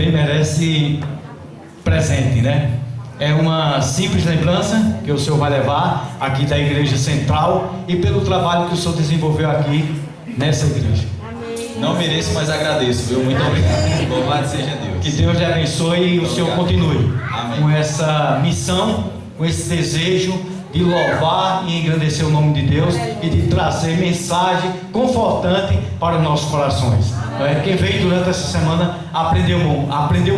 também merece presente, né? É uma simples lembrança que o senhor vai levar aqui da Igreja Central e pelo trabalho que o senhor desenvolveu aqui nessa igreja. Não mereço, mas agradeço, viu? Muito obrigado. Louvado seja Deus. Que Deus lhe abençoe e o senhor continue com essa missão, com esse desejo de louvar e engrandecer o nome de Deus e de trazer mensagem confortante para os nossos corações. Quem veio durante essa semana aprendeu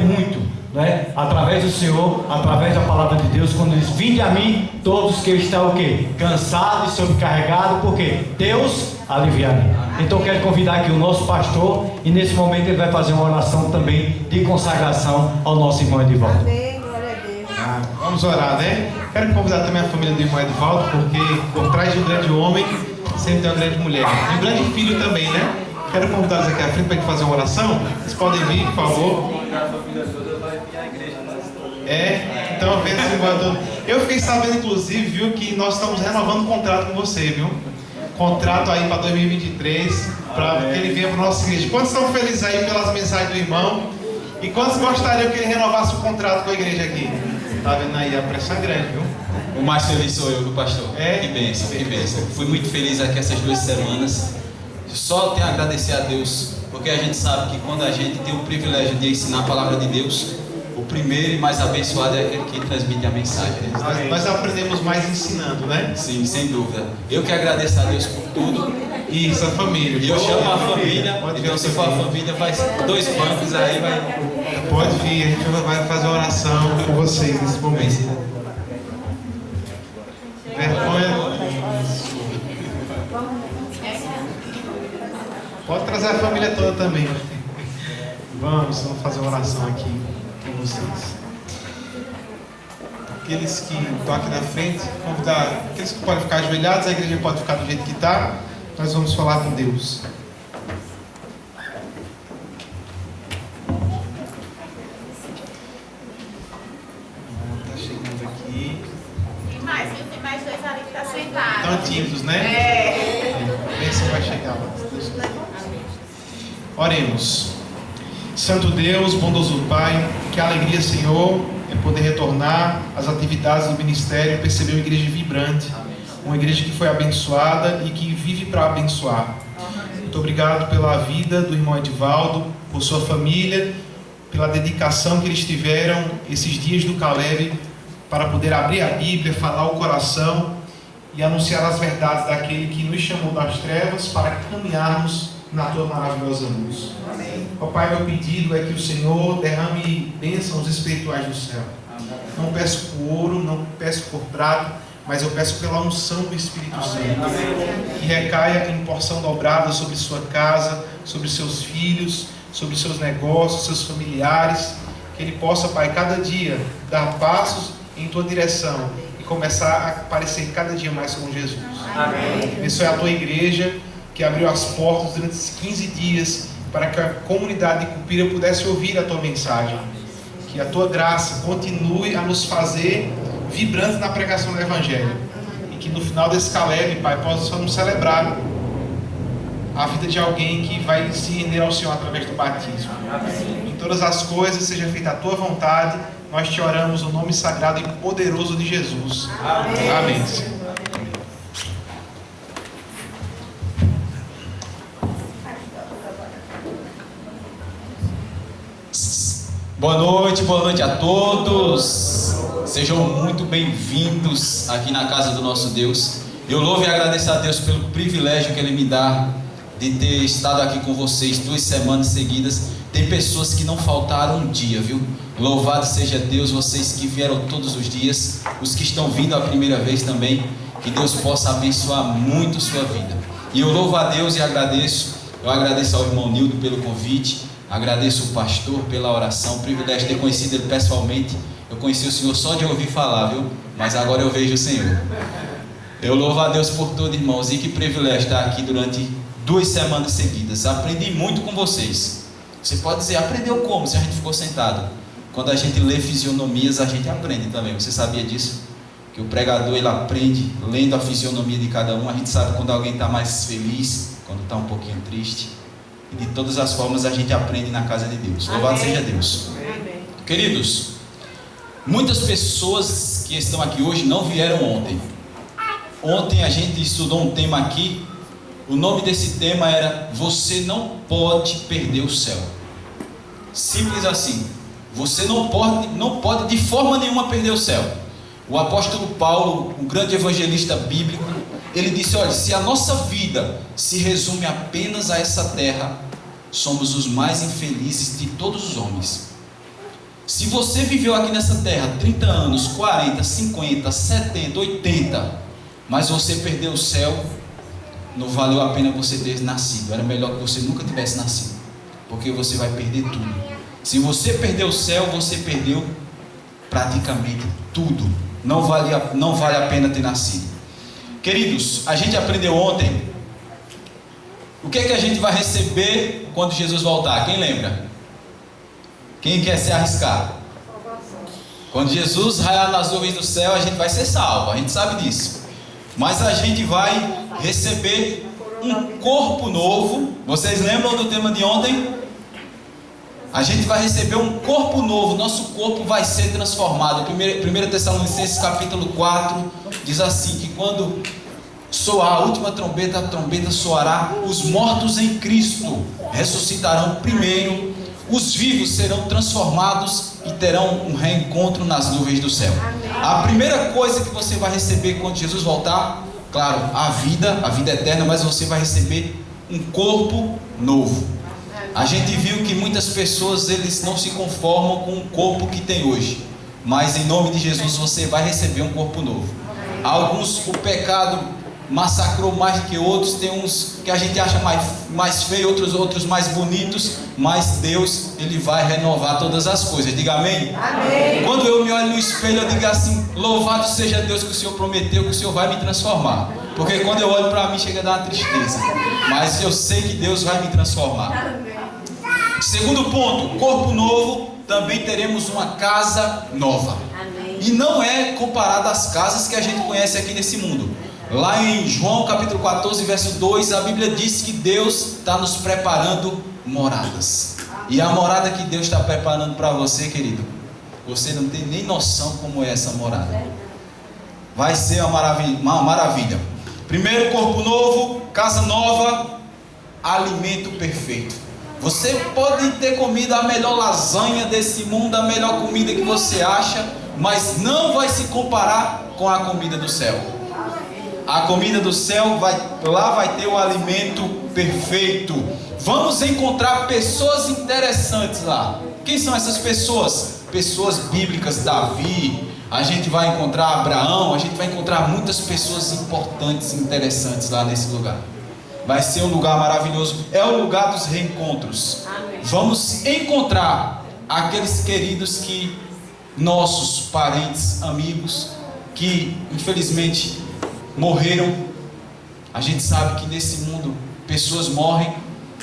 muito, né? Através do Senhor, através da palavra de Deus, quando diz: vinde a mim todos que estão o quê? Cansados e sobrecarregados, porque Deus alivia-me. Então eu quero convidar aqui o nosso pastor, e nesse momento ele vai fazer uma oração também de consagração ao nosso irmão Edivaldo. Amém, glória a Deus. Vamos orar, né? Quero convidar também a família do irmão Edivaldo, porque por trás de um grande homem sempre tem uma grande mulher, e um grande filho também, né? Quero convidá-los aqui à frente para a gente fazer uma oração. Vocês podem vir, por favor. Então vê se vai. Eu fiquei sabendo, inclusive, viu, que nós estamos renovando o contrato com você, viu? Contrato aí para 2023, para que ele venha para a nossa igreja. Quantos estão felizes aí pelas mensagens do irmão? E quantos gostariam que ele renovasse o contrato com a igreja aqui? Tá vendo aí? A pressão é grande, viu? O mais feliz sou eu, do pastor. Que bênção, que bênção. Fui muito feliz aqui essas 2 semanas. Só tenho a agradecer a Deus, porque a gente sabe que quando a gente tem o privilégio de ensinar a palavra de Deus, o primeiro e mais abençoado é aquele que transmite a mensagem. Nós aprendemos mais ensinando, né? Sim, sem dúvida. Eu que agradeço a Deus por tudo. E a família. E eu chamo a família. Então, se for a família, faz 2 bancos aí, vai. Pode vir, a gente vai fazer uma oração com vocês nesse momento. Vergonha. Pode trazer a família toda também. Vamos fazer uma oração aqui com vocês. Aqueles que estão aqui na frente, convidar aqueles que podem ficar ajoelhados, a igreja pode ficar do jeito que está. Nós vamos falar com Deus. Está chegando aqui. Tem mais 2 ali que estão sentados. Estão tímidos, né? Vê se vai chegar lá. Oremos. Santo Deus, bondoso Pai, que alegria, Senhor, é poder retornar às atividades do ministério e perceber uma igreja vibrante, uma igreja que foi abençoada e que vive para abençoar. Muito obrigado pela vida do irmão Edivaldo, por sua família, pela dedicação que eles tiveram esses dias do Caleb para poder abrir a Bíblia, falar o coração e anunciar as verdades daquele que nos chamou das trevas para caminharmos na tua maravilhosa luz. Ó Pai, meu pedido é que o Senhor derrame bênçãos espirituais do céu. Não peço por ouro, não peço por prata, mas eu peço pela unção do Espírito Santo, que recaia em porção dobrada sobre sua casa, sobre seus filhos, sobre seus negócios, seus familiares, que ele possa, Pai, cada dia dar passos em tua direção e começar a parecer cada dia mais com Jesus. Abençoe a tua igreja, que abriu as portas durante esses 15 dias para que a comunidade de Cupira pudesse ouvir a tua mensagem. Que a tua graça continue a nos fazer vibrantes na pregação do Evangelho. E que no final desse Caleb, Pai, possamos celebrar a vida de alguém que vai se render ao Senhor através do batismo. Em todas as coisas seja feita a tua vontade. Nós te oramos no nome sagrado e poderoso de Jesus. Amém. Boa noite a todos. Sejam muito bem-vindos aqui na casa do nosso Deus. Eu louvo e agradeço a Deus pelo privilégio que Ele me dá de ter estado aqui com vocês 2 semanas seguidas. Tem pessoas que não faltaram um dia, viu? Louvado seja Deus, vocês que vieram todos os dias, os que estão vindo a primeira vez também, que Deus possa abençoar muito sua vida. E eu louvo a Deus e agradeço. Eu agradeço ao irmão Nildo pelo convite. Agradeço o pastor pela oração, o privilégio de ter conhecido ele pessoalmente. Eu conheci o Senhor só de ouvir falar, viu? Mas agora eu vejo o Senhor. Eu louvo a Deus por tudo, irmãos, e que privilégio estar aqui durante 2 semanas seguidas. Aprendi muito com vocês. Você pode dizer, aprendeu como se a gente ficou sentado? Quando a gente lê fisionomias, a gente aprende também. Você sabia disso? Que o pregador, ele aprende lendo a fisionomia de cada um. A gente sabe quando alguém está mais feliz, quando está um pouquinho triste. e de todas as formas a gente aprende na casa de Deus. Louvado seja Deus. Amém. Queridos, muitas pessoas que estão aqui hoje não vieram ontem. Ontem a gente estudou um tema aqui. O nome desse tema era: você não pode perder o céu. Simples assim. Você não pode de forma nenhuma perder o céu. O apóstolo Paulo, o grande evangelista bíblico, ele disse: olha, se a nossa vida se resume apenas a essa terra, somos os mais infelizes de todos os homens. Se você viveu aqui nessa terra 30 anos, 40, 50, 70, 80, mas você perdeu o céu, não valeu a pena você ter nascido. Era melhor que você nunca tivesse nascido, porque você vai perder tudo. Se você perdeu o céu, você perdeu praticamente tudo. Não vale a pena ter nascido. Queridos, a gente aprendeu ontem o que é que a gente vai receber quando Jesus voltar. Quem lembra? Quem quer se arriscar? Quando Jesus raiar nas nuvens do céu, a gente vai ser salvo, a gente sabe disso. Mas a gente vai receber um corpo novo. Vocês lembram do tema de ontem? A gente vai receber um corpo novo. Nosso corpo vai ser transformado. 1 Tessalonicenses capítulo 4 diz assim, que quando soar a última trombeta, a trombeta soará, os mortos em Cristo ressuscitarão primeiro, os vivos serão transformados e terão um reencontro nas nuvens do céu. A primeira coisa que você vai receber quando Jesus voltar, claro, a vida eterna, mas você vai receber um corpo novo. A gente viu que muitas pessoas, eles não se conformam com o corpo que tem hoje, mas em nome de Jesus você vai receber um corpo novo. Alguns, o pecado massacrou mais do que outros. Tem uns que a gente acha mais feio, outros mais bonitos, mas Deus, Ele vai renovar todas as coisas. Diga amém? Amém. Quando eu me olho no espelho, eu digo assim: louvado seja Deus que o Senhor prometeu que o Senhor vai me transformar. Porque quando eu olho para mim, chega a dar uma tristeza, mas eu sei que Deus vai me transformar. Segundo ponto, corpo novo, também teremos uma casa nova. Amém. E não é comparado às casas que a gente conhece aqui nesse mundo. Lá em João capítulo 14, verso 2, a Bíblia diz que Deus está nos preparando moradas. E a morada que Deus está preparando para você, querido, você não tem nem noção como é essa morada. Vai ser uma maravilha. Primeiro, corpo novo, casa nova, alimento perfeito. Você pode ter comido a melhor lasanha desse mundo, a melhor comida que você acha, mas não vai se comparar com a comida do céu. A comida do céu, lá vai ter o alimento perfeito. Vamos encontrar pessoas interessantes lá. Quem são essas pessoas? Pessoas bíblicas, Davi. A gente vai encontrar Abraão. A gente vai encontrar muitas pessoas importantes, interessantes lá nesse lugar. Vai ser um lugar maravilhoso. É o lugar dos reencontros. Amém. Vamos encontrar aqueles queridos que, nossos parentes, amigos, que infelizmente morreram. A gente sabe que nesse mundo pessoas morrem,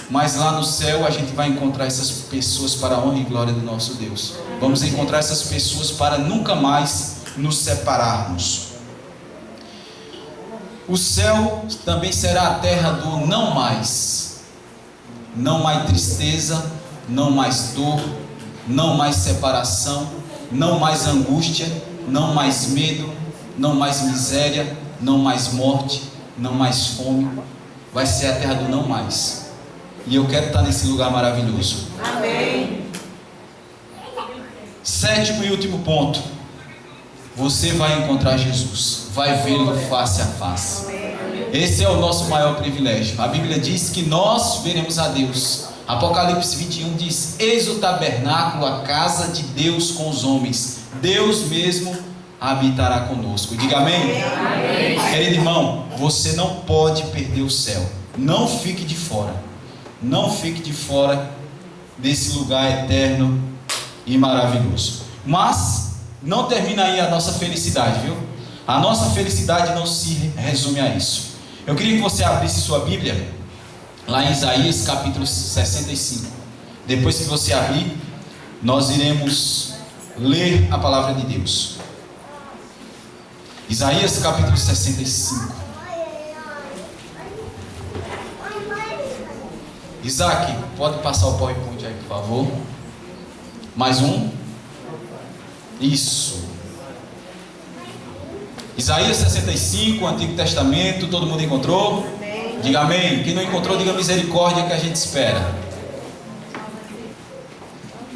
mas lá no céu a gente vai encontrar essas pessoas para a honra e glória do nosso Deus. Vamos encontrar essas pessoas para nunca mais nos separarmos. O céu também será a terra do não mais. Não mais tristeza, não mais dor, não mais separação, não mais angústia, não mais medo, não mais miséria, não mais morte, não mais fome. Vai ser a terra do não mais. E eu quero estar nesse lugar maravilhoso. Amém. Sétimo e último ponto. Você vai encontrar Jesus, vai vê-lo face a face. Esse é o nosso maior privilégio. A Bíblia diz que nós veremos a Deus. Apocalipse 21 diz: eis o tabernáculo, a casa de Deus com os homens. Deus mesmo habitará conosco. Diga amém? Amém. Querido irmão, você não pode perder o céu. Não fique de fora. Não fique de fora desse lugar eterno e maravilhoso. Mas não termina aí a nossa felicidade, viu? A nossa felicidade não se resume a isso. Eu queria que você abrisse sua Bíblia lá em Isaías capítulo 65. Depois que você abrir, nós iremos ler a palavra de Deus. Isaías capítulo 65. Isaac, pode passar o PowerPoint aí, por favor. Mais um. Isso. Isaías 65, Antigo Testamento, todo mundo encontrou? Amém. Diga amém. Quem não encontrou, diga misericórdia, que a gente espera.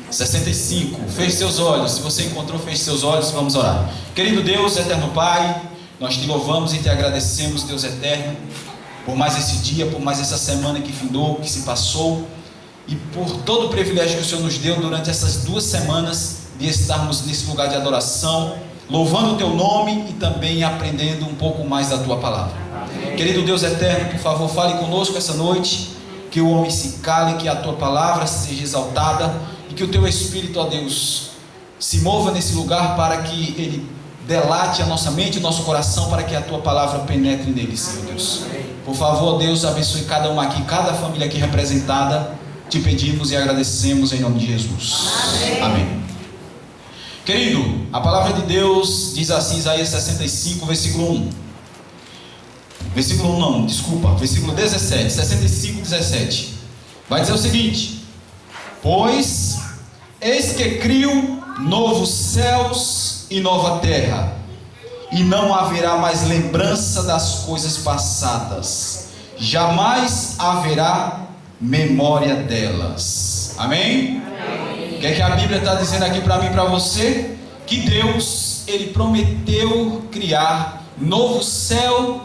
65, feche seus olhos. Se você encontrou, feche seus olhos, vamos orar. Querido Deus, eterno Pai, nós te louvamos e te agradecemos, Deus eterno, por mais esse dia, por mais essa semana que findou, que se passou, e por todo o privilégio que o Senhor nos deu durante essas 2 semanas de estarmos nesse lugar de adoração, louvando o teu nome e também aprendendo um pouco mais da tua palavra. Querido Deus eterno, por favor, fale conosco essa noite, que o homem se cale, que a tua palavra seja exaltada e que o teu Espírito, ó Deus, se mova nesse lugar para que ele delate a nossa mente, o nosso coração, para que a tua palavra penetre nele, Senhor Deus. Por favor, Deus, abençoe cada um aqui, cada família aqui representada. Te pedimos e agradecemos em nome de Jesus. Amém. Querido, a palavra de Deus diz assim, Isaías 65, versículo 1. Versículo 1 não, desculpa, versículo 17, 65, 17. Vai dizer o seguinte: pois eis que crio novos céus e nova terra, e não haverá mais lembrança das coisas passadas, jamais haverá memória delas. Amém? Amém. O que é que a Bíblia está dizendo aqui para mim e para você? Que Deus, Ele prometeu criar novo céu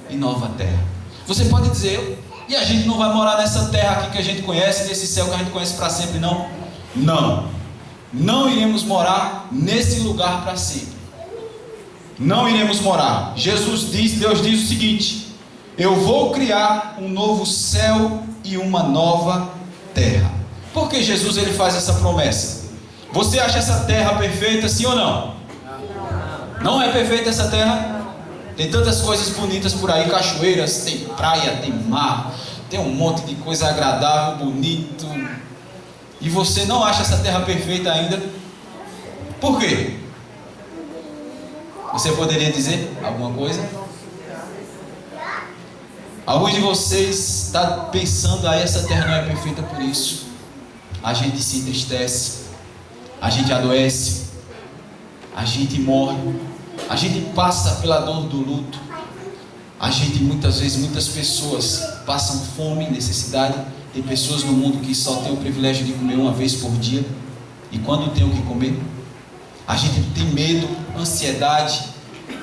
e nova terra. Você pode dizer, e a gente não vai morar nessa terra aqui que a gente conhece, nesse céu que a gente conhece para sempre, não? Não iremos morar nesse lugar para sempre. Não iremos morar. Jesus diz, Deus diz o seguinte: eu vou criar um novo céu e uma nova terra. Por que Jesus ele faz essa promessa? Você acha essa terra perfeita, sim ou não? Não é perfeita essa terra? Tem tantas coisas bonitas por aí, cachoeiras, tem praia, tem mar, tem um monte de coisa agradável, bonito. E você não acha essa terra perfeita ainda? Por quê? Você poderia dizer alguma coisa? Alguns de vocês estão pensando, essa terra não é perfeita por isso. A gente se entristece, a gente adoece, a gente morre, a gente passa pela dor do luto, a gente muitas vezes, muitas pessoas passam fome, necessidade. Tem pessoas no mundo que só tem o privilégio de comer uma vez por dia, e quando tem o que comer, a gente tem medo, ansiedade,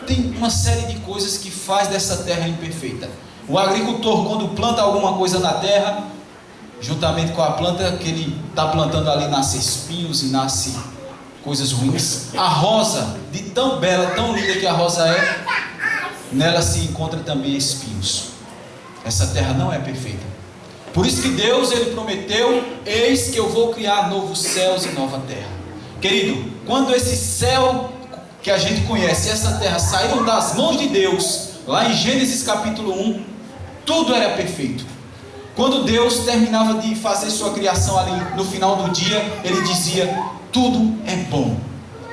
tem uma série de coisas que faz dessa terra imperfeita. O agricultor, quando planta alguma coisa na terra, juntamente com a planta que ele está plantando ali, nasce espinhos e nasce coisas ruins. A rosa, de tão bela, tão linda que a rosa é, nela se encontra também espinhos. Essa terra não é perfeita. Por isso que Deus ele prometeu: eis que eu vou criar novos céus e nova terra. Querido, quando esse céu que a gente conhece, essa terra saíram das mãos de Deus, lá em Gênesis capítulo 1, tudo era perfeito. Quando Deus terminava de fazer sua criação ali no final do dia, Ele dizia: tudo é bom.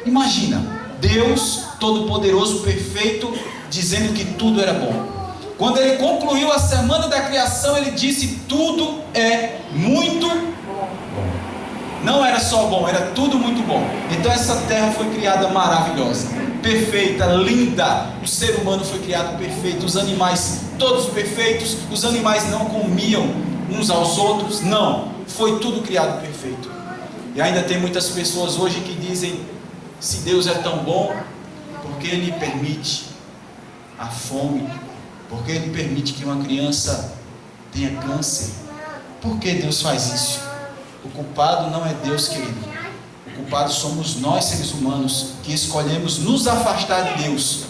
Imagina, Deus Todo-Poderoso, perfeito, dizendo que tudo era bom. Quando Ele concluiu a semana da criação, Ele disse: tudo é muito bom. Não era só bom, era tudo muito bom. Então essa terra foi criada maravilhosa, perfeita, linda. O ser humano foi criado perfeito, os animais todos perfeitos. Os animais não comiam uns aos outros, não, foi tudo criado perfeito. E ainda tem muitas pessoas hoje que dizem: se Deus é tão bom, por que Ele permite a fome? Por que Ele permite que uma criança tenha câncer? Por que Deus faz isso? O culpado não é Deus, querido. O culpado somos nós, seres humanos, que escolhemos nos afastar de Deus.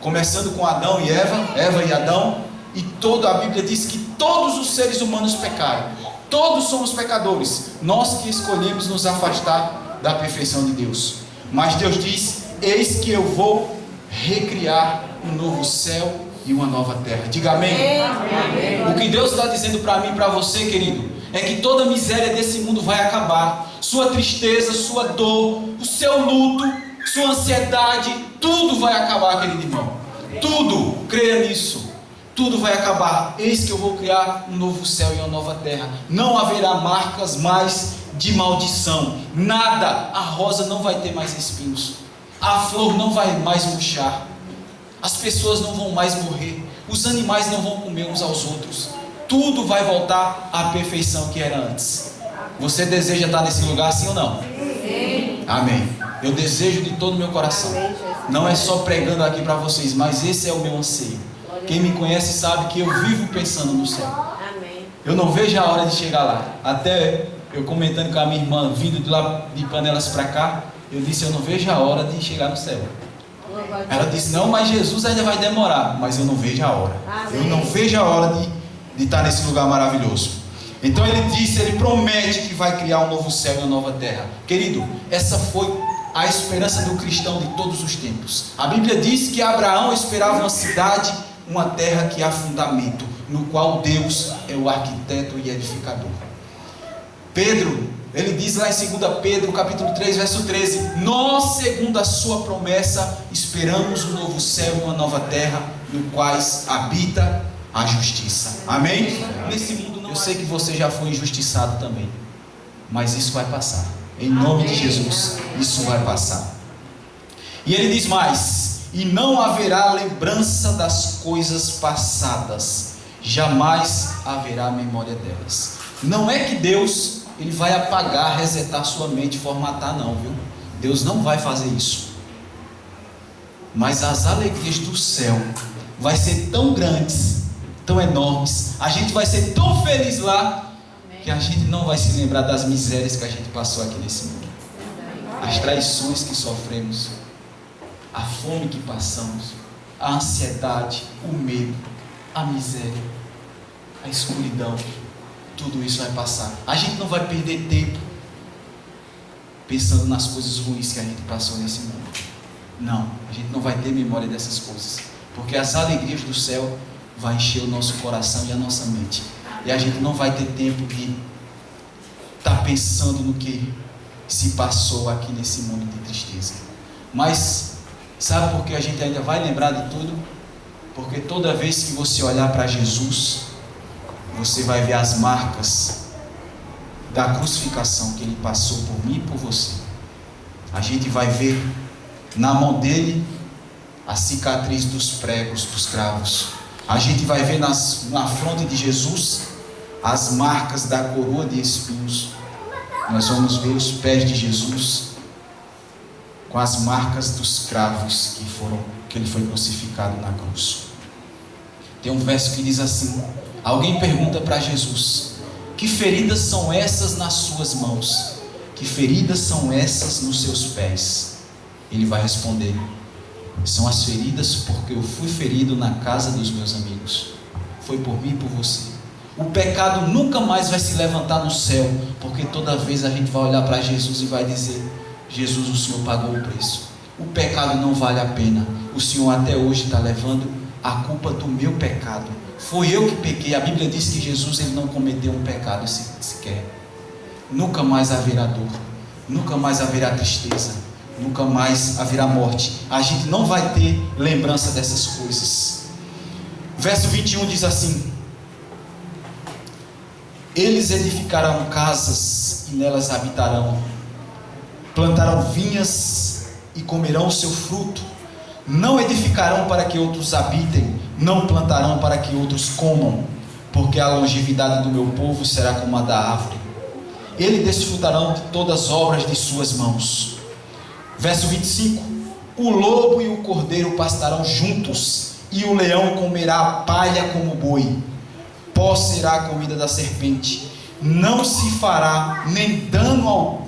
Começando com Adão e Eva e Adão. E toda a Bíblia diz que todos os seres humanos pecaram. Todos somos pecadores. Nós que escolhemos nos afastar da perfeição de Deus. Mas Deus diz: eis que eu vou recriar um novo céu e uma nova terra. Diga amém. Amém. O que Deus está dizendo para mim e para você, querido, é que toda a miséria desse mundo vai acabar. Sua tristeza, sua dor, o seu luto, sua ansiedade, tudo vai acabar, querido irmão. Tudo, creia nisso. tudo vai acabar. Eis que eu vou criar um novo céu e uma nova terra. Não haverá marcas mais de maldição. Nada, a rosa não vai ter mais espinhos. A flor não vai mais murchar. As pessoas não vão mais morrer. Os animais não vão comer uns aos outros. Tudo vai voltar à perfeição que era antes. Você deseja estar nesse lugar, sim ou não? Sim. Amém. Eu desejo de todo o meu coração. Não é só pregando aqui para vocês, mas esse é o meu anseio. Quem me conhece sabe que eu vivo pensando no céu. Eu não vejo a hora de chegar lá. Até eu comentando com a minha irmã, vindo de lá de Panelas para cá, eu disse, eu não vejo a hora de chegar no céu. Ela disse, não, mas Jesus ainda vai demorar. Mas eu não vejo a hora. Eu não vejo a hora de estar nesse lugar maravilhoso. Então ele disse, ele promete que vai criar um novo céu e uma nova terra. Querido, essa foi a esperança do cristão de todos os tempos. A Bíblia diz que Abraão esperava uma cidade, uma terra que há fundamento, no qual Deus é o arquiteto e edificador. Pedro, ele diz lá em 2 Pedro, capítulo 3, verso 13, nós, segundo a sua promessa, esperamos um novo céu e uma nova terra, no quais habita a justiça. Amém? Nesse mundo, eu sei que você já foi injustiçado também, mas isso vai passar. Em nome de Jesus, isso vai passar. E ele diz mais, e não haverá lembrança das coisas passadas, jamais haverá memória delas. Não é que Deus, ele vai apagar, resetar sua mente, formatar, não, viu? Deus não vai fazer isso. Mas as alegrias do céu vai ser tão grandes, tão enormes, a gente vai ser tão feliz lá, que a gente não vai se lembrar das misérias que a gente passou aqui nesse mundo, as traições que sofremos, a fome que passamos, a ansiedade, o medo, a miséria, a escuridão. Tudo isso vai passar. A gente não vai perder tempo pensando nas coisas ruins que a gente passou nesse mundo. Não, a gente não vai ter memória dessas coisas, porque as alegrias do céu vão encher o nosso coração e a nossa mente. E a gente não vai ter tempo de estar pensando no que se passou aqui nesse mundo de tristeza. Mas sabe por que a gente ainda vai lembrar de tudo? Porque toda vez que você olhar para Jesus, você vai ver as marcas da crucificação que Ele passou por mim e por você. A gente vai ver na mão dele a cicatriz dos pregos, dos cravos. A gente vai ver na fronte de Jesus as marcas da coroa de espinhos. Nós vamos ver os pés de Jesus com as marcas dos cravos que ele foi crucificado na cruz. Tem um verso que diz assim: alguém pergunta para Jesus: que feridas são essas nas suas mãos? Que feridas são essas nos seus pés? Ele vai responder: são as feridas porque eu fui ferido na casa dos meus amigos. Foi por mim e por você. O pecado nunca mais vai se levantar no céu, porque toda vez a gente vai olhar para Jesus e vai dizer: Jesus, o Senhor pagou o preço. O pecado não vale a pena. O Senhor até hoje está levando a culpa do meu pecado. Foi eu que pequei. A Bíblia diz que Jesus, ele não cometeu um pecado sequer. Nunca mais haverá dor, nunca mais haverá tristeza, nunca mais haverá morte. A gente não vai ter lembrança dessas coisas. Verso 21 diz assim: eles edificarão casas e nelas habitarão, plantarão vinhas e comerão o seu fruto. Não edificarão para que outros habitem, não plantarão para que outros comam, porque a longevidade do meu povo será como a da árvore. Eles desfrutarão de todas as obras de suas mãos. Verso 25: o lobo e o cordeiro pastarão juntos, e o leão comerá a palha como boi. Pó será a comida da serpente. Não se fará nem dano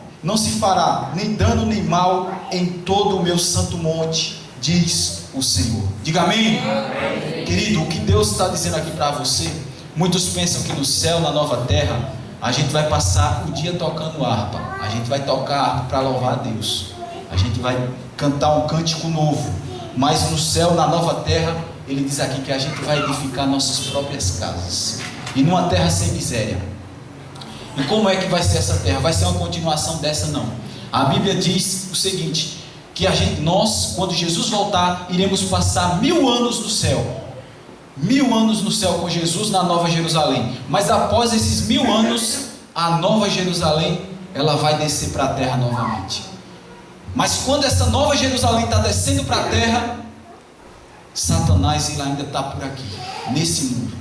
nem mal em todo o meu santo monte, diz o Senhor. Diga amém. Amém. Querido, o que Deus está dizendo aqui para você, muitos pensam que no céu, na nova terra, a gente vai passar o dia tocando harpa. A gente vai tocar harpa para louvar a Deus. A gente vai cantar um cântico novo. Mas no céu, na nova terra, ele diz aqui que a gente vai edificar nossas próprias casas, e numa terra sem miséria. E como é que vai ser essa terra? Vai ser uma continuação dessa? Não. A Bíblia diz o seguinte: que nós, quando Jesus voltar, iremos passar 1000 anos no céu. 1000 anos no céu com Jesus na Nova Jerusalém. Mas após esses 1000 anos, a Nova Jerusalém, ela vai descer para a terra novamente. Mas quando essa Nova Jerusalém está descendo para a terra, Satanás ele ainda está por aqui, nesse mundo.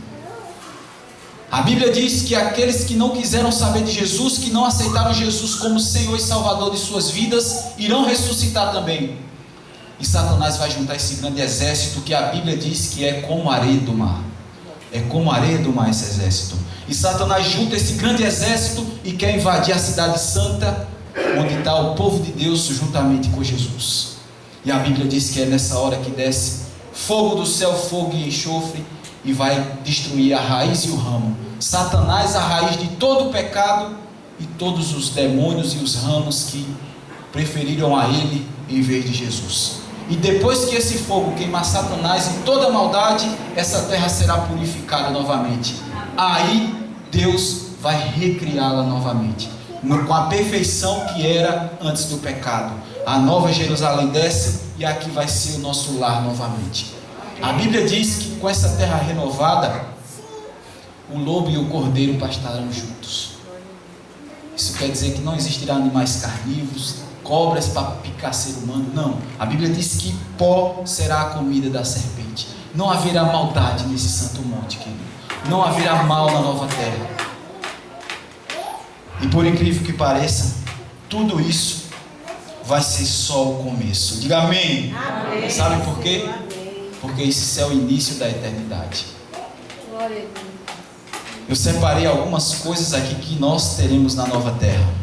A Bíblia diz que aqueles que não quiseram saber de Jesus, que não aceitaram Jesus como Senhor e Salvador de suas vidas, irão ressuscitar também. E Satanás vai juntar esse grande exército que a Bíblia diz que é como a areia do mar. É como a areia do mar esse exército. E Satanás junta esse grande exército e quer invadir a cidade santa, onde está o povo de Deus juntamente com Jesus. E a Bíblia diz que é nessa hora que desce fogo do céu, fogo e enxofre, e vai destruir a raiz e o ramo. Satanás, a raiz de todo o pecado, e todos os demônios e os ramos que preferiram a ele em vez de Jesus. E depois que esse fogo queimar Satanás e toda a maldade, essa terra será purificada novamente. Aí Deus vai recriá-la novamente, com a perfeição que era antes do pecado. A Nova Jerusalém desce e aqui vai ser o nosso lar novamente. A Bíblia diz que com essa terra renovada, o lobo e o cordeiro pastarão juntos. Isso quer dizer que não existirá animais carnívoros, cobras para picar ser humano. Não, a Bíblia diz que pó será a comida da serpente. Não haverá maldade nesse santo monte, querido. Não haverá mal na nova terra. E por incrível que pareça, tudo isso vai ser só o começo. Diga amém. Amém. Sabe por quê? Porque esse é o início da eternidade. Eu separei algumas coisas aqui que nós teremos na nova terra.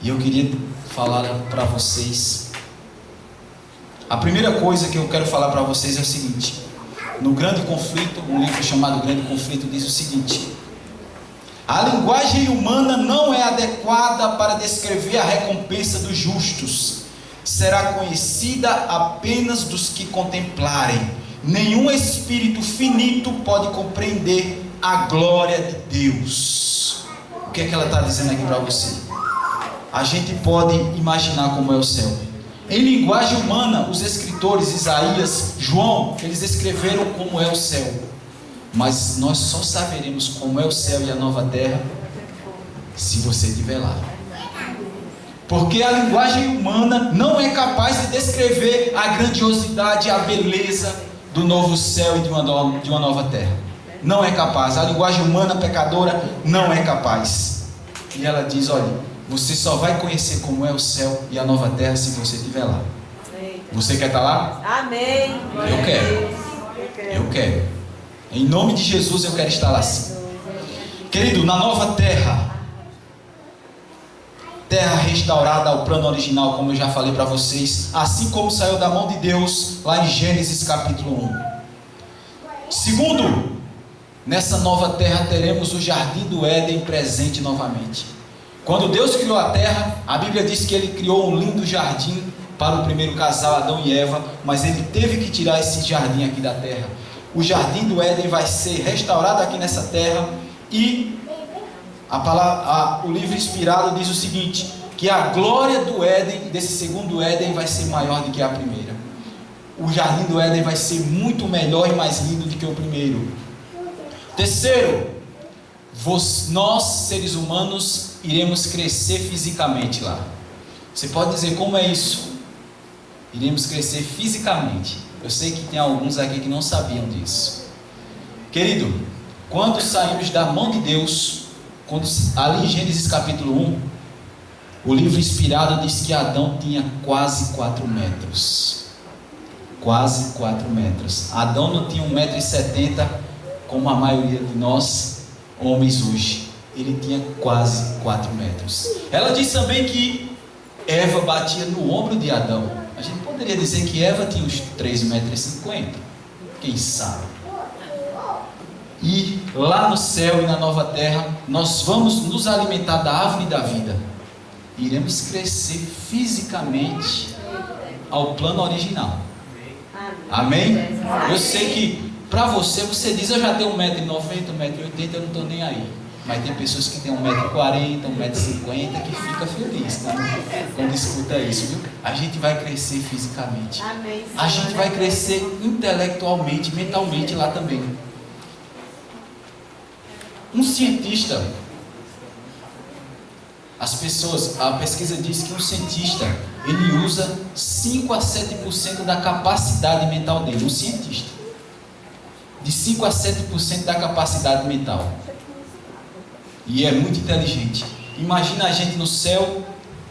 E eu queria falar para vocês. A primeira coisa que eu quero falar para vocês é o seguinte. No Grande Conflito, um livro chamado Grande Conflito diz o seguinte: a linguagem humana não é adequada para descrever a recompensa dos justos. Será conhecida apenas dos que contemplarem. Nenhum espírito finito pode compreender a glória de Deus. O que é que ela está dizendo aqui para você? A gente pode imaginar como é o céu. Em linguagem humana, os escritores Isaías, João, eles escreveram como é o céu. Mas nós só saberemos como é o céu e a nova terra se você estiver lá. Porque a linguagem humana não é capaz de descrever a grandiosidade, a beleza do novo céu e de uma nova terra. Não é capaz. A linguagem humana pecadora não é capaz. E ela diz, olha, você só vai conhecer como é o céu e a nova terra se você estiver lá. Você quer estar lá? Amém. Eu quero. Eu quero. Em nome de Jesus eu quero estar lá sim. Querido, na nova terra, terra restaurada ao plano original, como eu já falei para vocês, assim como saiu da mão de Deus lá em Gênesis capítulo 1. Segundo, nessa nova terra teremos o jardim do Éden presente novamente. Quando Deus criou a terra, a Bíblia diz que Ele criou um lindo jardim para o primeiro casal, Adão e Eva, mas Ele teve que tirar esse jardim aqui da terra. O jardim do Éden vai ser restaurado aqui nessa terra e o livro inspirado diz o seguinte, que a glória do Éden, desse segundo Éden, vai ser maior do que a primeira. O jardim do Éden vai ser muito melhor e mais lindo do que o primeiro. Terceiro, nós seres humanos iremos crescer fisicamente lá. Você pode dizer como é isso? Iremos crescer fisicamente. Eu sei que tem alguns aqui que não sabiam disso. Querido, quando saímos da mão de Deus, ali em Gênesis capítulo 1, o livro inspirado diz que Adão tinha quase 4 metros. Quase 4 metros. Adão não tinha 1,70 m como a maioria de nós, homens hoje. Ele tinha quase 4 metros. Ela diz também que Eva batia no ombro de Adão. A gente poderia dizer que Eva tinha uns 3,50 m. Quem sabe? E lá no céu e na nova terra, nós vamos nos alimentar da árvore da vida. Iremos crescer fisicamente ao plano original. Amém? Eu sei que para você diz, eu já tenho 1,90 m, 1,80 m, eu não estou nem aí. Mas tem pessoas que têm 1,40 m, 1,50 m que fica feliz quando escuta isso, viu? A gente vai crescer fisicamente. Amém. A gente vai crescer intelectualmente, mentalmente lá também. Um cientista, a pesquisa diz que um cientista, ele usa 5 a 7% da capacidade mental dele. Um cientista, de 5 a 7% da capacidade mental. E é muito inteligente. Imagina a gente no céu,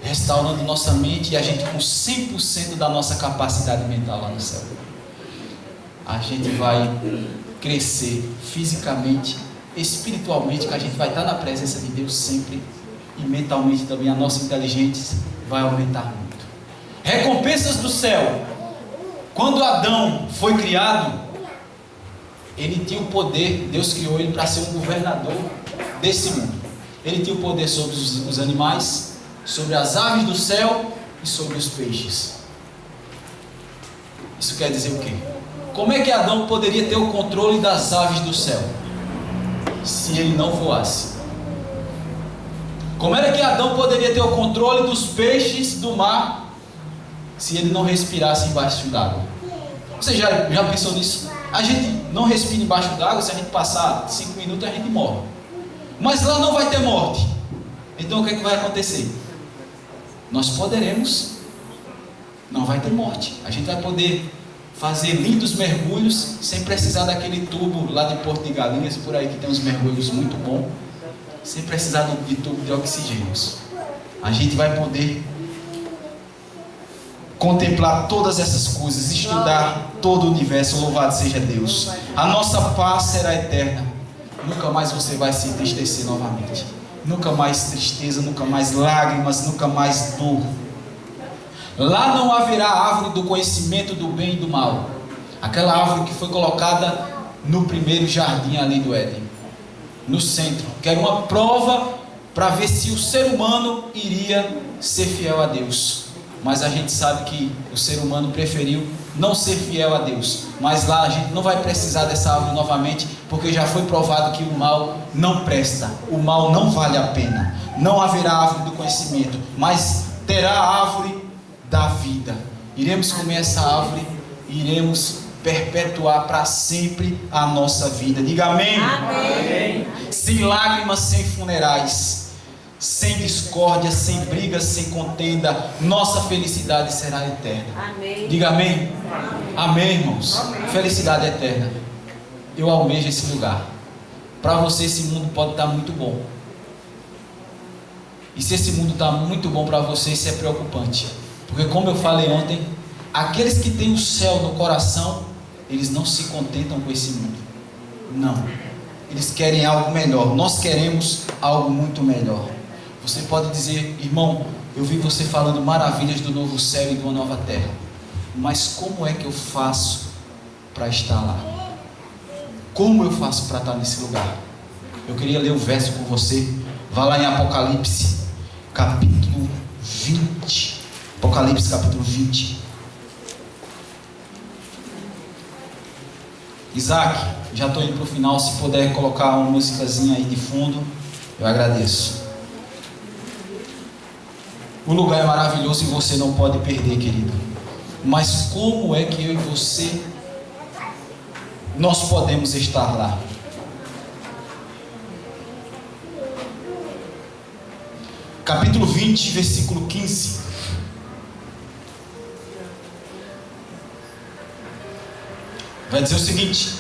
restaurando nossa mente, e a gente com 100% da nossa capacidade mental lá no céu. A gente vai crescer fisicamente, espiritualmente, que a gente vai estar na presença de Deus sempre, e mentalmente também a nossa inteligência vai aumentar muito. Recompensas do céu. Quando Adão foi criado, ele tinha o poder, Deus criou ele para ser um governador desse mundo. Ele tinha o poder sobre os animais, sobre as aves do céu e sobre os peixes. Isso quer dizer o quê? Como é que Adão poderia ter o controle das aves do céu se ele não voasse? Como era que Adão poderia ter o controle dos peixes do mar se ele não respirasse embaixo d'água? Você já pensou nisso? A gente não respira embaixo d'água, se a gente passar 5 minutos a gente morre. Mas lá não vai ter morte. Então o que é que vai acontecer? Nós poderemos, não vai ter morte. A gente vai poder fazer lindos mergulhos sem precisar daquele tubo lá de Porto de Galinhas, por aí que tem uns mergulhos muito bons, sem precisar de tubo de oxigênio. A gente vai poder contemplar todas essas coisas, estudar todo o universo. Louvado seja Deus. A nossa paz será eterna. Nunca mais você vai se entristecer novamente. Nunca mais tristeza, nunca mais lágrimas, nunca mais dor. Lá não haverá árvore do conhecimento do bem e do mal. Aquela árvore que foi colocada no primeiro jardim ali do Éden, no centro, que era uma prova para ver se o ser humano iria ser fiel a Deus. Mas a gente sabe que o ser humano preferiu não ser fiel a Deus. Mas lá a gente não vai precisar dessa árvore novamente, porque já foi provado que o mal não presta, o mal não vale a pena. Não haverá árvore do conhecimento, mas terá a árvore da vida. Iremos comer essa árvore, iremos perpetuar para sempre a nossa vida. Diga amém. Amém. Sem lágrimas, sem funerais, sem discórdia, sem brigas, sem contenda, nossa felicidade será eterna. Amém. Diga amém. Amém, irmãos. Amém. Felicidade eterna. Eu almejo esse lugar. Para você esse mundo pode estar muito bom. E se esse mundo está muito bom para você, isso é preocupante. Porque como eu falei ontem, aqueles que têm o céu no coração, eles não se contentam com esse mundo. Não. Eles querem algo melhor. Nós queremos algo muito melhor. Você pode dizer, irmão, eu vi você falando maravilhas do novo céu e de uma nova terra. Mas como é que eu faço para estar lá? Como eu faço para estar nesse lugar? Eu queria ler o verso com você. Vá lá em Apocalipse, capítulo 20. Apocalipse, capítulo 20. Isaac, já estou indo para o final. Se puder colocar uma musicazinha aí de fundo, eu agradeço. O lugar é maravilhoso e você não pode perder, querido. Mas como é que eu e você, nós podemos estar lá? Capítulo 20, versículo 15. Vai dizer o seguinte: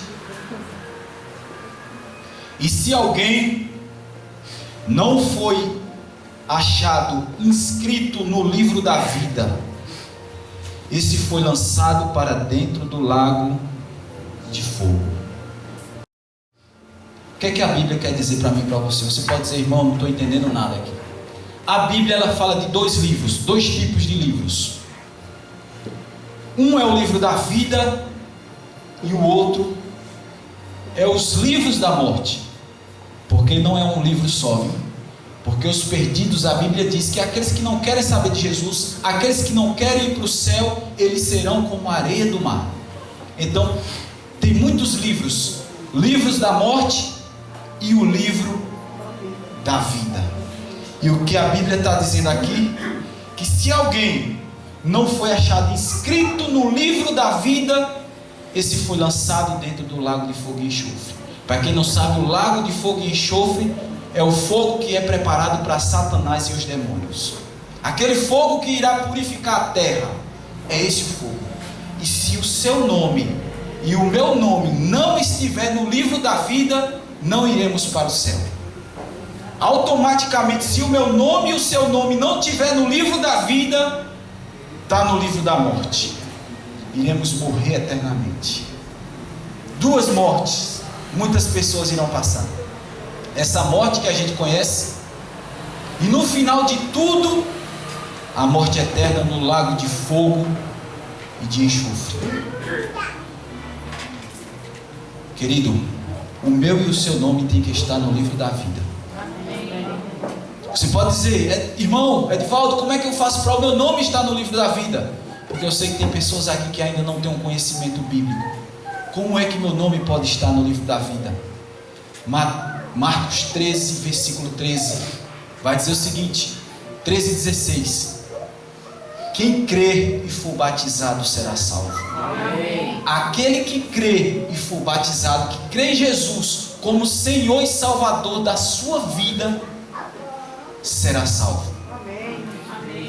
e se alguém não foi achado inscrito no livro da vida, esse foi lançado para dentro do lago de fogo. O que é que a Bíblia quer dizer para mim e para você? Você pode dizer, irmão, não estou entendendo nada aqui. A Bíblia ela fala de dois livros, dois tipos de livros. Um é o livro da vida e o outro é os livros da morte. Porque não é um livro só, viu? Porque os perdidos, a Bíblia diz que aqueles que não querem saber de Jesus, aqueles que não querem ir para o céu, eles serão como a areia do mar. Então, tem muitos livros. Livros da morte e o livro da vida. E o que a Bíblia está dizendo aqui, que se alguém não foi achado inscrito no livro da vida, esse foi lançado dentro do lago de fogo e enxofre. Para quem não sabe, o lago de fogo e enxofre é o fogo que é preparado para Satanás e os demônios. Aquele fogo que irá purificar a terra, é esse fogo. E se o seu nome e o meu nome não estiver no livro da vida, não iremos para o céu. Automaticamente, se o meu nome e o seu nome não estiver no livro da vida, está no livro da morte. Iremos morrer eternamente. 2 mortes muitas pessoas irão passar. Essa morte que a gente conhece, e no final de tudo, a morte eterna no lago de fogo e de enxofre. Querido, o meu e o seu nome tem que estar no livro da vida. Você pode dizer, irmão Edivaldo, como é que eu faço para o meu nome estar no livro da vida? Porque eu sei que tem pessoas aqui que ainda não têm um conhecimento bíblico. Como é que meu nome pode estar no livro da vida? Marcos 13, versículo 13, vai dizer o seguinte, 13 e 16. Quem crer e for batizado será salvo. Amém. Aquele que crer e for batizado, que crê em Jesus como Senhor e Salvador da sua vida, será salvo. Amém.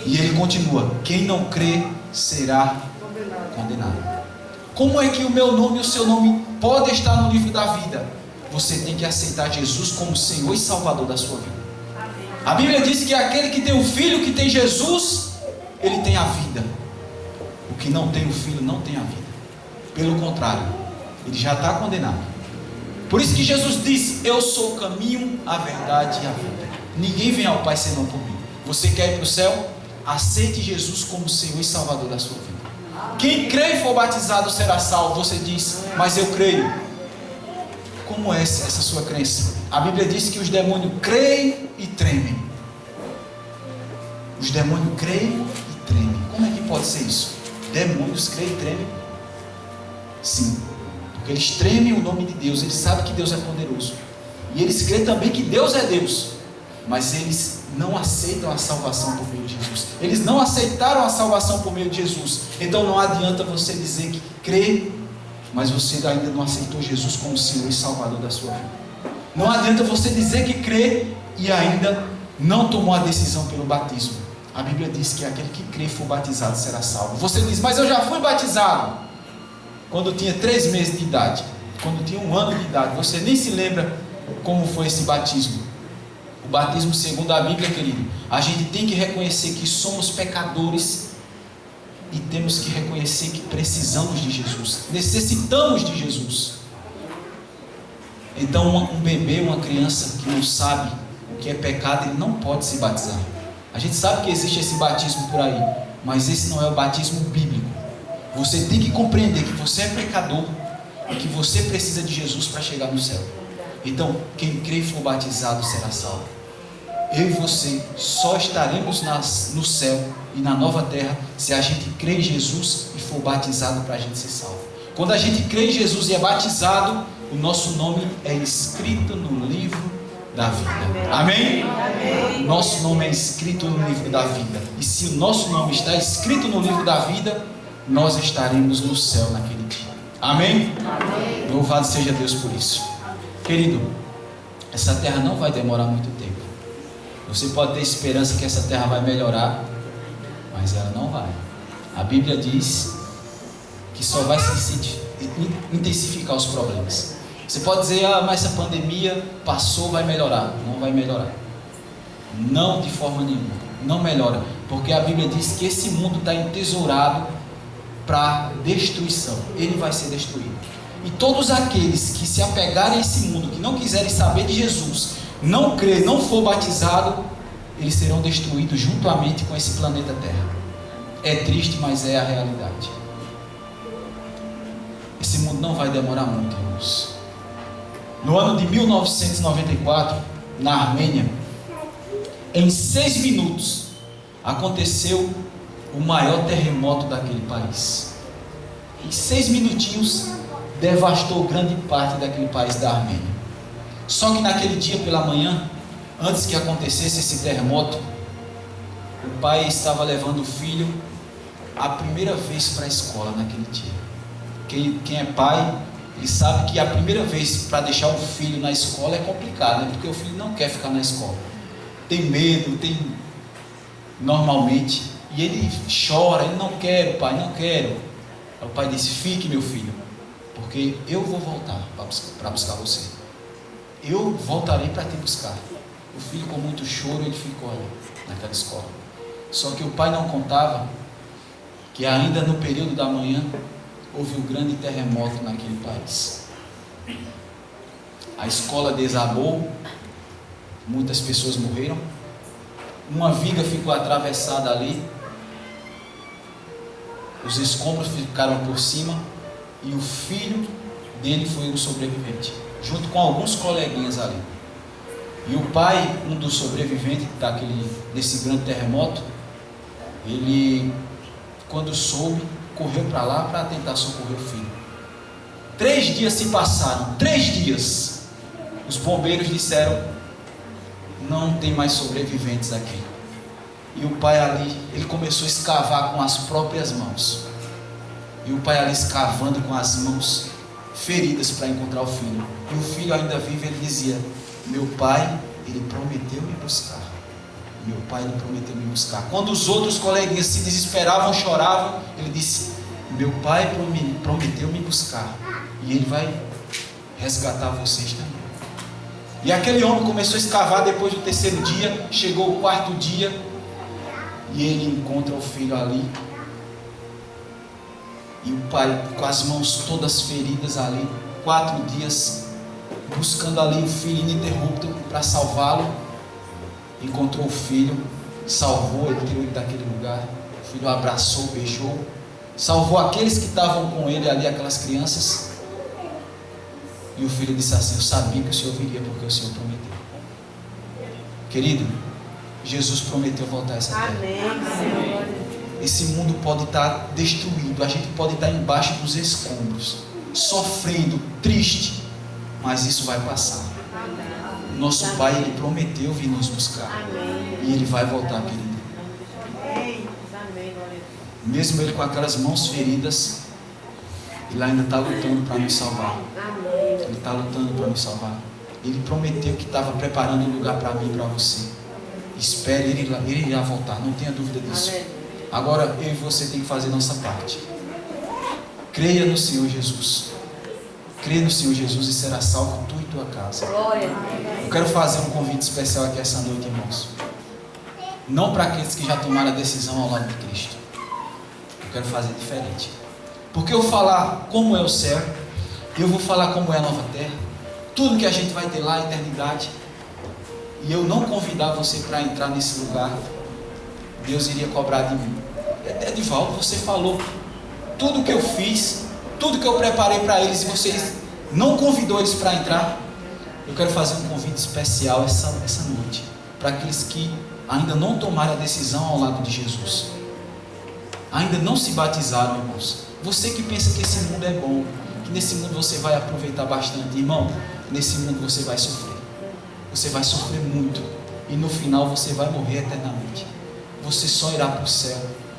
E ele continua, quem não crê será condenado. Como é que o meu nome e o seu nome podem estar no livro da vida? Você tem que aceitar Jesus como Senhor e Salvador da sua vida. Amém. A Bíblia diz que aquele que tem o Filho, que tem Jesus, ele tem a vida. O que não tem o Filho não tem a vida. Pelo contrário, ele já está condenado. Por isso que Jesus disse, eu sou o caminho, a verdade e a vida. Ninguém vem ao Pai senão por mim. Você quer ir para o céu? Aceite Jesus como Senhor e Salvador da sua vida. Quem crê e for batizado será salvo. Você diz, mas eu creio. Como é essa sua crença? A Bíblia diz que os demônios creem e tremem. Os demônios creem e tremem. Como é que pode ser isso? Demônios creem e tremem? Sim, porque eles tremem o nome de Deus. Eles sabem que Deus é poderoso. E eles creem também que Deus é Deus. Mas eles não aceitam a salvação por meio de Jesus. Eles não aceitaram a salvação por meio de Jesus. Então não adianta você dizer que crê, mas você ainda não aceitou Jesus como Senhor e Salvador da sua vida. Não adianta você dizer que crê e ainda não tomou a decisão pelo batismo. A Bíblia diz que aquele que crê e for batizado será salvo. Você diz, mas eu já fui batizado quando tinha 3 meses de idade, quando tinha 1 ano de idade. Você nem se lembra como foi esse batismo. O batismo segundo a Bíblia, querido, a gente tem que reconhecer que somos pecadores e temos que reconhecer que precisamos de Jesus, necessitamos de Jesus. Então um bebê, uma criança que não sabe o que é pecado, ele não pode se batizar. A gente sabe que existe esse batismo por aí, mas esse não é o batismo bíblico. Você tem que compreender que você é pecador e que você precisa de Jesus para chegar no céu. Então, quem crê e for batizado será salvo. Eu e você só estaremos no céu e na nova terra se a gente crê em Jesus e for batizado para a gente ser salvo. Quando a gente crê em Jesus e é batizado, o nosso nome é escrito no livro da vida. Amém? Amém? Nosso nome é escrito no livro da vida. E se o nosso nome está escrito no livro da vida, nós estaremos no céu naquele dia. Amém? Amém. Louvado seja Deus por isso. Querido, essa terra não vai demorar muito tempo. Você pode ter esperança que essa terra vai melhorar, mas ela não vai. A Bíblia diz que só vai se intensificar os problemas. Você pode dizer, mas essa pandemia passou, vai melhorar. Não vai melhorar. Não de forma nenhuma. Não melhora. Porque a Bíblia diz que esse mundo está entesourado para destruição. Ele vai ser destruído. E todos aqueles que se apegarem a esse mundo, que não quiserem saber de Jesus, não crer, não for batizado, eles serão destruídos juntamente com esse planeta Terra. É triste, mas é a realidade. Esse mundo não vai demorar muito, irmãos. No ano de 1994, na Armênia, em 6 minutos, aconteceu o maior terremoto daquele país. Em 6 minutinhos, devastou grande parte daquele país da Armênia. Só que naquele dia pela manhã, antes que acontecesse esse terremoto, o pai estava levando o filho a primeira vez para a escola naquele dia. Quem é pai, ele sabe que a primeira vez para deixar o filho na escola é complicado, né? Porque o filho não quer ficar na escola, tem medo, normalmente, e ele chora, ele não quer, pai, não quero. Aí o pai disse: fique, meu filho, porque eu vou voltar para buscar você, eu voltarei para te buscar. O filho, com muito choro, ele ficou ali naquela escola. Só que o pai não contava que ainda no período da manhã houve um grande terremoto naquele país. A escola desabou, muitas pessoas morreram, uma viga ficou atravessada ali, os escombros ficaram por cima, e o filho dele foi um sobrevivente, junto com alguns coleguinhas ali. E o pai, um dos sobreviventes desse grande terremoto, ele, quando soube, correu para lá para tentar socorrer o filho. 3 dias se passaram, 3 dias. Os bombeiros disseram: não tem mais sobreviventes aqui. E o pai ali, ele começou a escavar com as próprias mãos. E o pai ali escavando com as mãos feridas para encontrar o filho. E o filho, ainda vivo, ele dizia: meu pai, ele prometeu me buscar. Meu pai, ele prometeu me buscar. Quando os outros coleguinhas se desesperavam, choravam, ele disse: meu pai prometeu me buscar, e ele vai resgatar vocês também. E aquele homem começou a escavar. Depois do 3º dia, chegou o 4º dia, e ele encontra o filho ali, e o pai com as mãos todas feridas ali, 4 dias buscando ali o filho ininterrupto para salvá-lo. Encontrou o filho, salvou, ele tirou ele daquele lugar. O filho abraçou, beijou, salvou aqueles que estavam com ele ali, aquelas crianças. E o filho disse assim: eu sabia que o Senhor viria, porque o Senhor prometeu. Querido, Jesus prometeu voltar a essa terra. Amém. Esse mundo pode estar destruído, a gente pode estar embaixo dos escombros, sofrendo, triste, mas isso vai passar. Nosso Pai, Ele prometeu vir nos buscar. E Ele vai voltar, querido. Mesmo Ele com aquelas mãos feridas, Ele ainda está lutando para nos salvar. Ele está lutando para nos salvar. Ele prometeu que estava preparando um lugar para mim e para você. Espere, Ele irá voltar, não tenha dúvida disso. Agora eu e você tem que fazer nossa parte. Creia no Senhor Jesus. Creia no Senhor Jesus e será salvo tu e tua casa. Eu quero fazer um convite especial aqui essa noite, irmãos. Não para aqueles que já tomaram a decisão ao lado de Cristo. Eu quero fazer diferente. Porque eu falar como é o céu, eu vou falar como é a nova terra, tudo que a gente vai ter lá, a eternidade. E eu não convidar você para entrar nesse lugar, Deus iria cobrar de mim. Edivaldo, você falou tudo que eu fiz, tudo que eu preparei para eles, e vocês não convidou eles para entrar. Eu quero fazer um convite especial essa noite, para aqueles que ainda não tomaram a decisão ao lado de Jesus, ainda não se batizaram, irmãos. Você que pensa que esse mundo é bom, que nesse mundo você vai aproveitar bastante, irmão, nesse mundo você vai sofrer. Você vai sofrer muito, e no final você vai morrer eternamente. Você só irá para o céu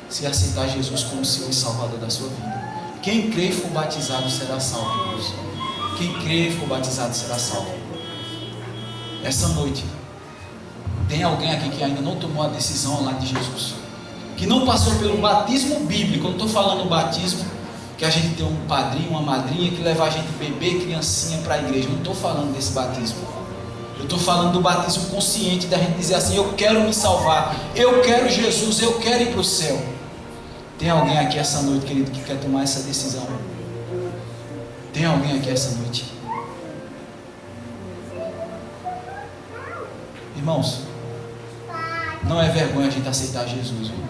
se aceitar Jesus como Senhor e Salvador da sua vida. Quem crê e for batizado será salvo, irmãos. Quem crê e for batizado será salvo. Essa noite, tem alguém aqui que ainda não tomou a decisão ao lado de Jesus, que não passou pelo batismo bíblico. Eu não estou falando batismo que a gente tem um padrinho, uma madrinha que leva a gente bebê, criancinha para a igreja. Eu não estou falando desse batismo. Eu estou falando do batismo consciente, da gente dizer assim: eu quero me salvar, eu quero Jesus, eu quero ir para o céu. Tem alguém aqui essa noite, querido, que quer tomar essa decisão? Tem alguém aqui essa noite? Irmãos, não é vergonha a gente aceitar Jesus, viu?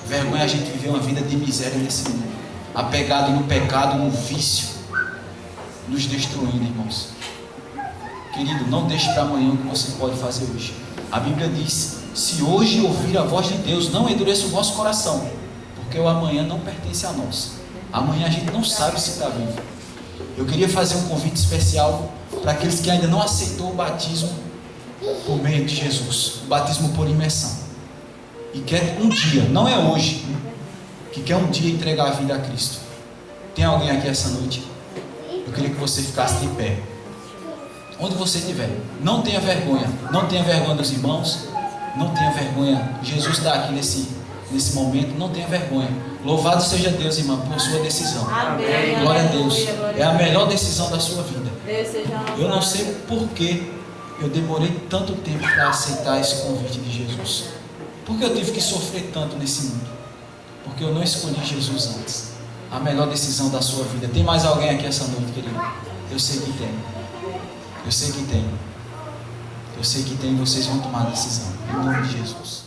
Vergonha a gente viver uma vida de miséria nesse mundo, apegado no pecado, no vício, nos destruindo, irmãos. Querido, não deixe para amanhã o que você pode fazer hoje. A Bíblia diz: se hoje ouvir a voz de Deus, não endureça o vosso coração, porque o amanhã não pertence a nós. Amanhã a gente não sabe se está vivo. Eu queria fazer um convite especial para aqueles que ainda não aceitou o batismo por meio de Jesus, o batismo por imersão, e quer um dia, não é hoje, que quer um dia entregar a vida a Cristo. Tem alguém aqui essa noite? Eu queria que você ficasse de pé, onde você estiver. Não tenha vergonha, não tenha vergonha dos irmãos, não tenha vergonha. Jesus está aqui nesse momento, não tenha vergonha. Louvado seja Deus, irmã, por sua decisão. Amém. Glória a Deus. É a melhor decisão da sua vida. Deus seja louvado. Eu não sei por que eu demorei tanto tempo para aceitar esse convite de Jesus. Por que eu tive que sofrer tanto nesse mundo? Porque eu não escolhi Jesus antes. A melhor decisão da sua vida. Tem mais alguém aqui essa noite, querido? Eu sei que tem. Eu sei que tem. Eu sei que tem. Vocês vão tomar a decisão. Em nome de Jesus.